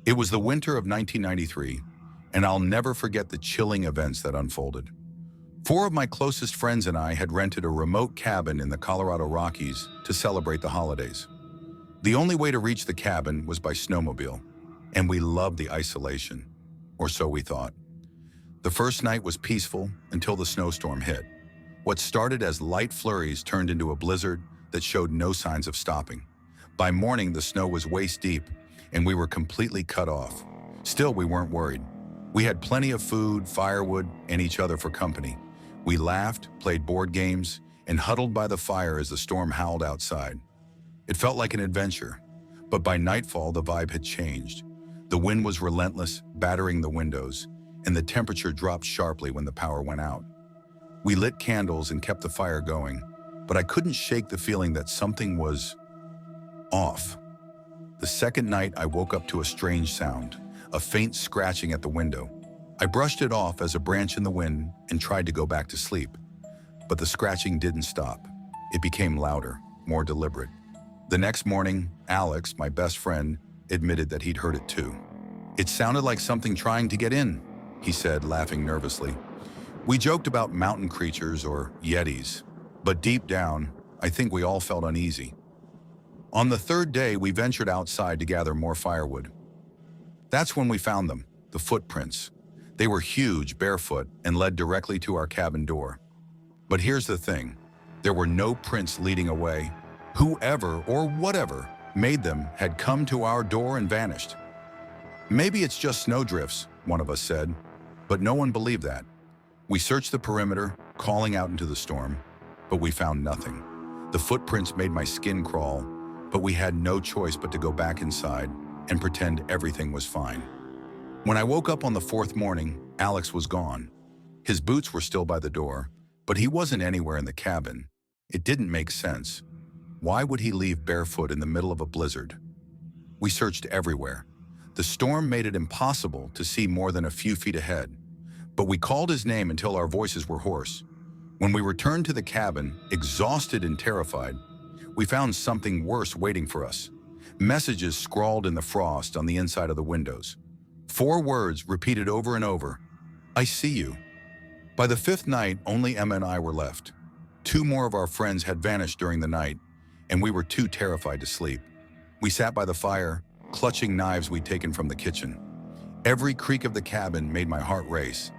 It was the winter of 1993, and I'll never forget the chilling events that unfolded. Four of my closest friends and I had rented a remote cabin in the Colorado Rockies to celebrate the holidays. The only way to reach the cabin was by snowmobile, and we loved the isolation, or so we thought. The first night was peaceful until the snowstorm hit. What started as light flurries turned into a blizzard that showed no signs of stopping. By morning, the snow was waist deep, and we were completely cut off. Still, we weren't worried. We had plenty of food, firewood, and each other for company. We laughed, played board games, and huddled by the fire as the storm howled outside. It felt like an adventure, but by nightfall, the vibe had changed. The wind was relentless, battering the windows, and the temperature dropped sharply when the power went out. We lit candles and kept the fire going, but I couldn't shake the feeling that something was off. The second night, I woke up to a strange sound, a faint scratching at the window. I brushed it off as a branch in the wind and tried to go back to sleep. But the scratching didn't stop. It became louder, more deliberate. The next morning, Alex, my best friend, admitted that he'd heard it too. "It sounded like something trying to get in," he said, laughing nervously. We joked about mountain creatures or yetis, but deep down, I think we all felt uneasy. On the third day, we ventured outside to gather more firewood. That's when we found them, the footprints. They were huge, barefoot, and led directly to our cabin door. But here's the thing, there were no prints leading away. Whoever or whatever made them had come to our door and vanished. "Maybe it's just snowdrifts," one of us said, but no one believed that. We searched the perimeter, calling out into the storm, but we found nothing. The footprints made my skin crawl, but we had no choice but to go back inside and pretend everything was fine. When I woke up on the fourth morning, Alex was gone. His boots were still by the door, but he wasn't anywhere in the cabin. It didn't make sense. Why would he leave barefoot in the middle of a blizzard? We searched everywhere. The storm made it impossible to see more than a few feet ahead, but we called his name until our voices were hoarse. When we returned to the cabin, exhausted and terrified, we found something worse waiting for us. Messages scrawled in the frost on the inside of the windows. 4 words repeated over and over, "I see you." By the 5th night, only Emma and I were left. 2 more of our friends had vanished during the night, and we were too terrified to sleep. We sat by the fire, clutching knives we'd taken from the kitchen. Every creak of the cabin made my heart race.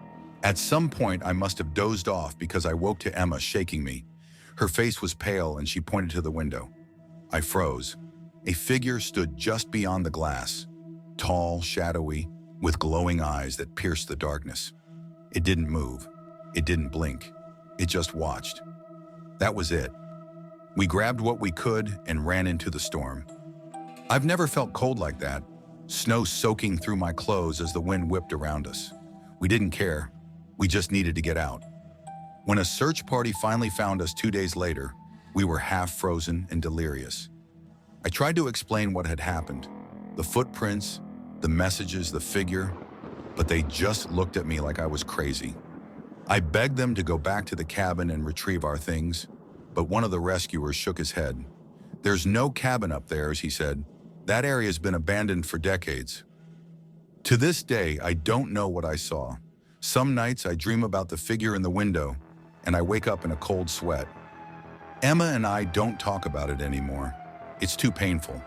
At some point, I must have dozed off because I woke to Emma shaking me. Her face was pale and she pointed to the window. I froze. A figure stood just beyond the glass, tall, shadowy, with glowing eyes that pierced the darkness. It didn't move. It didn't blink. It just watched. That was it. We grabbed what we could and ran into the storm. I've never felt cold like that, snow soaking through my clothes as the wind whipped around us. We didn't care. We just needed to get out. When a search party finally found us 2 days later, we were half frozen and delirious. I tried to explain what had happened, the footprints, the messages, the figure, but they just looked at me like I was crazy. I begged them to go back to the cabin and retrieve our things, but one of the rescuers shook his head. "There's no cabin up there," he said. "That area's been abandoned for decades." To this day, I don't know what I saw. Some nights I dream about the figure in the window, and I wake up in a cold sweat. Emma and I don't talk about it anymore. It's too painful.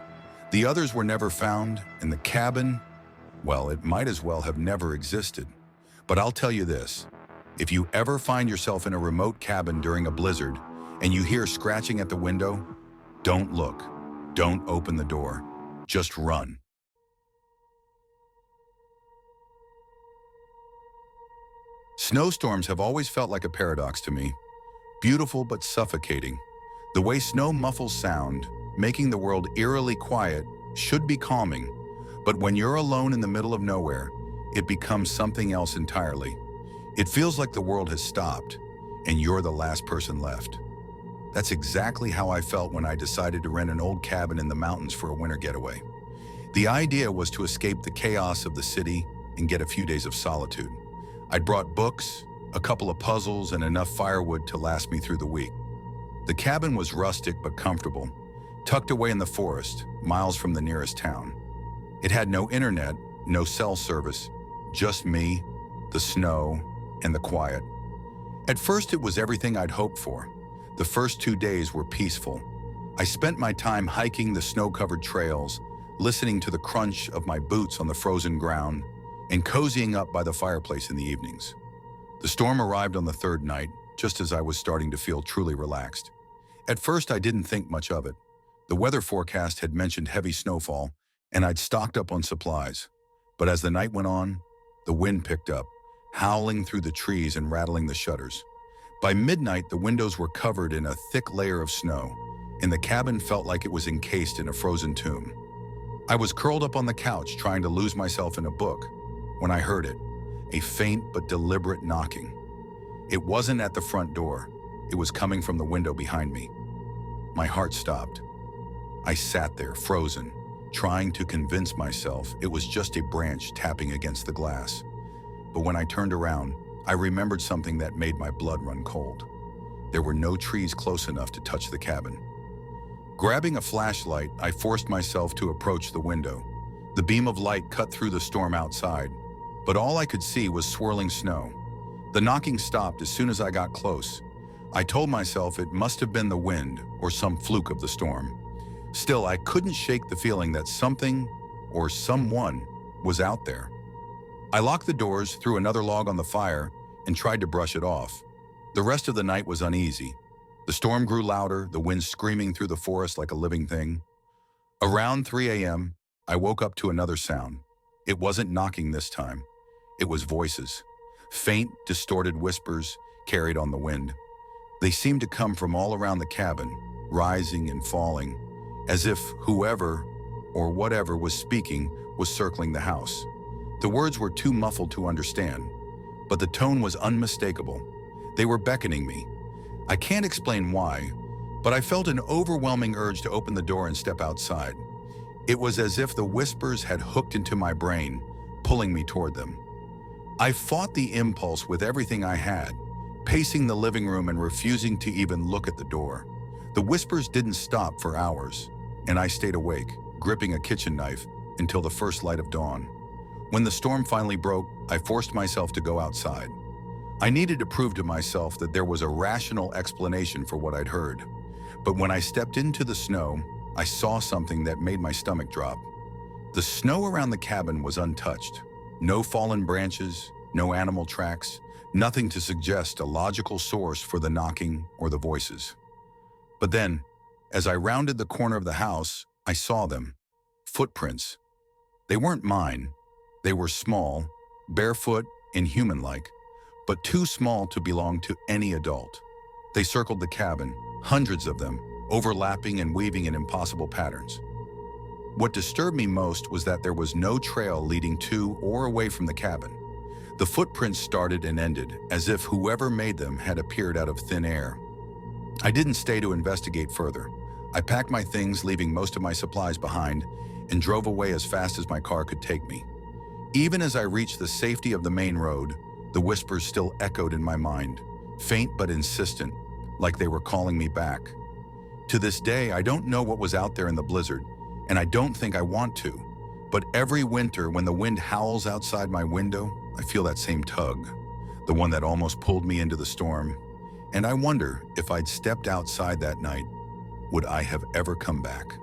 The others were never found, and the cabin, well, it might as well have never existed. But I'll tell you this, if you ever find yourself in a remote cabin during a blizzard and you hear scratching at the window, don't look, don't open the door, just run. Snowstorms have always felt like a paradox to me. Beautiful but suffocating. The way snow muffles sound, making the world eerily quiet, should be calming. But when you're alone in the middle of nowhere, it becomes something else entirely. It feels like the world has stopped, and you're the last person left. That's exactly how I felt when I decided to rent an old cabin in the mountains for a winter getaway. The idea was to escape the chaos of the city and get a few days of solitude. I'd brought books, a couple of puzzles, and enough firewood to last me through the week. The cabin was rustic but comfortable, tucked away in the forest, miles from the nearest town. It had no internet, no cell service, just me, the snow, and the quiet. At first, it was everything I'd hoped for. The first 2 days were peaceful. I spent my time hiking the snow-covered trails, listening to the crunch of my boots on the frozen ground, and cozying up by the fireplace in the evenings. The storm arrived on the third night, just as I was starting to feel truly relaxed. At first, I didn't think much of it. The weather forecast had mentioned heavy snowfall, and I'd stocked up on supplies. But as the night went on, the wind picked up, howling through the trees and rattling the shutters. By midnight, the windows were covered in a thick layer of snow, and the cabin felt like it was encased in a frozen tomb. I was curled up on the couch trying to lose myself in a book when I heard it, a faint but deliberate knocking. It wasn't at the front door. It was coming from the window behind me. My heart stopped. I sat there, frozen, trying to convince myself it was just a branch tapping against the glass. But when I turned around, I remembered something that made my blood run cold. There were no trees close enough to touch the cabin. Grabbing a flashlight, I forced myself to approach the window. The beam of light cut through the storm outside, but all I could see was swirling snow. The knocking stopped as soon as I got close. I told myself it must have been the wind or some fluke of the storm. Still, I couldn't shake the feeling that something or someone was out there. I locked the doors, threw another log on the fire, and tried to brush it off. The rest of the night was uneasy. The storm grew louder, the wind screaming through the forest like a living thing. Around 3 a.m., I woke up to another sound. It wasn't knocking this time. It was voices. Faint, distorted whispers carried on the wind. They seemed to come from all around the cabin, rising and falling, as if whoever or whatever was speaking was circling the house. The words were too muffled to understand, but the tone was unmistakable. They were beckoning me. I can't explain why, but I felt an overwhelming urge to open the door and step outside. It was as if the whispers had hooked into my brain, pulling me toward them. I fought the impulse with everything I had, pacing the living room and refusing to even look at the door. The whispers didn't stop for hours, and I stayed awake, gripping a kitchen knife, until the first light of dawn. When the storm finally broke, I forced myself to go outside. I needed to prove to myself that there was a rational explanation for what I'd heard. But when I stepped into the snow, I saw something that made my stomach drop. The snow around the cabin was untouched. No fallen branches, no animal tracks, nothing to suggest a logical source for the knocking or the voices. But then, as I rounded the corner of the house, I saw them. Footprints. They weren't mine. They were small, barefoot and human-like, but too small to belong to any adult. They circled the cabin, hundreds of them, overlapping and weaving in impossible patterns. What disturbed me most was that there was no trail leading to or away from the cabin. The footprints started and ended, as if whoever made them had appeared out of thin air. I didn't stay to investigate further. I packed my things, leaving most of my supplies behind, and drove away as fast as my car could take me. Even as I reached the safety of the main road, the whispers still echoed in my mind, faint but insistent, like they were calling me back. To this day, I don't know what was out there in the blizzard, and I don't think I want to. But every winter, when the wind howls outside my window, I feel that same tug, the one that almost pulled me into the storm. And I wonder if I'd stepped outside that night, would I have ever come back?